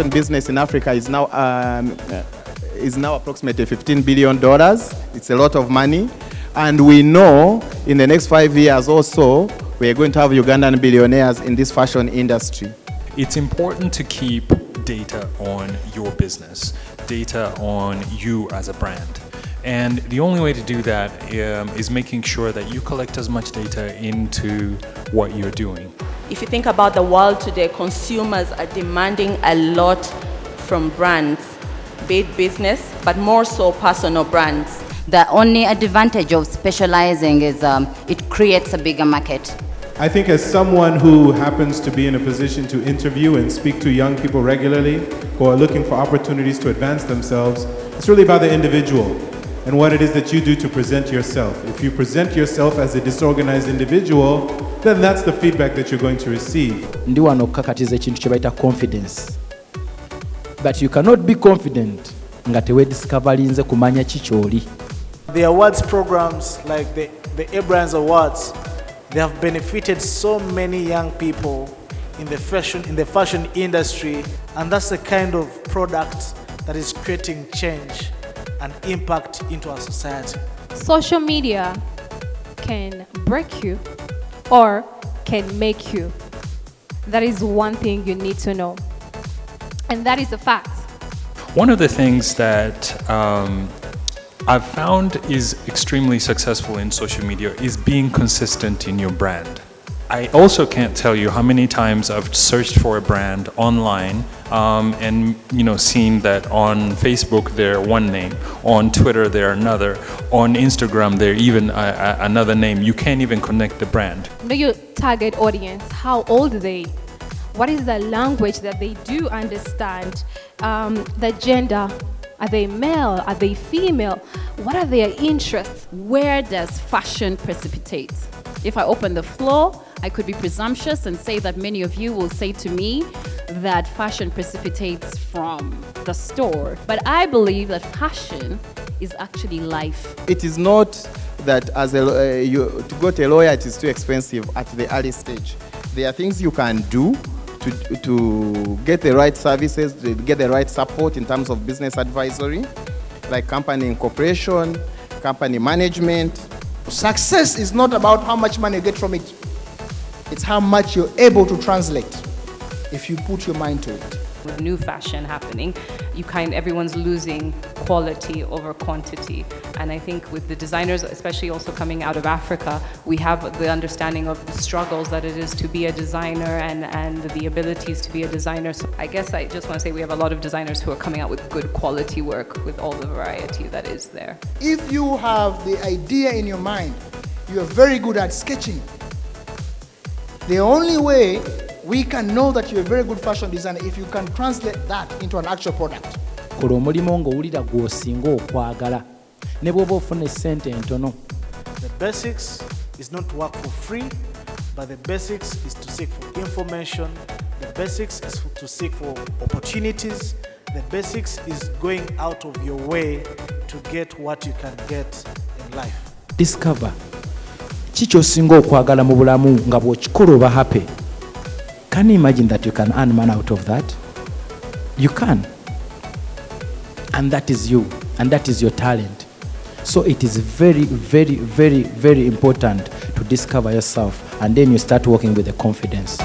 fashion business in Africa is now approximately $15 billion. It's a lot of money. And we know in the next 5 years or so, we are going to have Ugandan billionaires in this fashion industry. It's important to keep data on your business, data on you as a brand. And the only way to do that is making sure that you collect as much data into what you're doing. If you think about the world today, consumers are demanding a lot from brands, be it business, but more so personal brands. The only advantage of specializing is it creates a bigger market. I think as someone who happens to be in a position to interview and speak to young people regularly who are looking for opportunities to advance themselves, it's really about the individual and what it is that you do to present yourself. If you present yourself as a disorganized individual, then that's the feedback that you're going to receive. Ndi wano kakatiza ekintu kye bayita confidence. But you cannot be confident nga tewediscoverinze kumanya kikyoli. The awards programs like the A-Brands Awards, they have benefited so many young people in the fashion industry, and that's the kind of product that is creating change and impact into our society. Social media can break you or can make you. That is one thing you need to know. And that is a fact. One of the things that I've found is extremely successful in social media is being consistent in your brand. I also can't tell you how many times I've searched for a brand online and seen that on Facebook they're one name, on Twitter they're another, on Instagram they're even another name. You can't even connect the brand. Know your target audience. How old are they? What is the language that they do understand? The gender. Are they male? Are they female? What are their interests? Where does fashion precipitate? If I open the floor, I could be presumptuous and say that many of you will say to me that fashion precipitates from the store. But I believe that fashion is actually life. It is not that to go to a lawyer, it is too expensive at the early stage. There are things you can do to get the right services, to get the right support in terms of business advisory, like company incorporation, company management. Success is not about how much money you get from it. It's how much you're able to translate if you put your mind to it. With new fashion happening, everyone's losing quality over quantity. And I think with the designers, especially also coming out of Africa, we have the understanding of the struggles that it is to be a designer and the abilities to be a designer. So I guess I just want to say we have a lot of designers who are coming out with good quality work with all the variety that is there. If you have the idea in your mind, you are very good at sketching. The only way we can know that you're a very good fashion designer if you can translate that into an actual product. Kola omulimu ng'owulira gw'osinga okwagala ne bw'oba ofuna essente entono. The basics is not to work for free, but the basics is to seek for information. The basics is to seek for opportunities. The basics is going out of your way to get what you can get in life. Discover kiki osinga okwagala mu bulamu nga bw'okikola oba happy. Can you imagine that you can earn money out of that? You can. And that is you. And that is your talent. So it is very, very, very, very important to discover yourself. And then you start working with the confidence.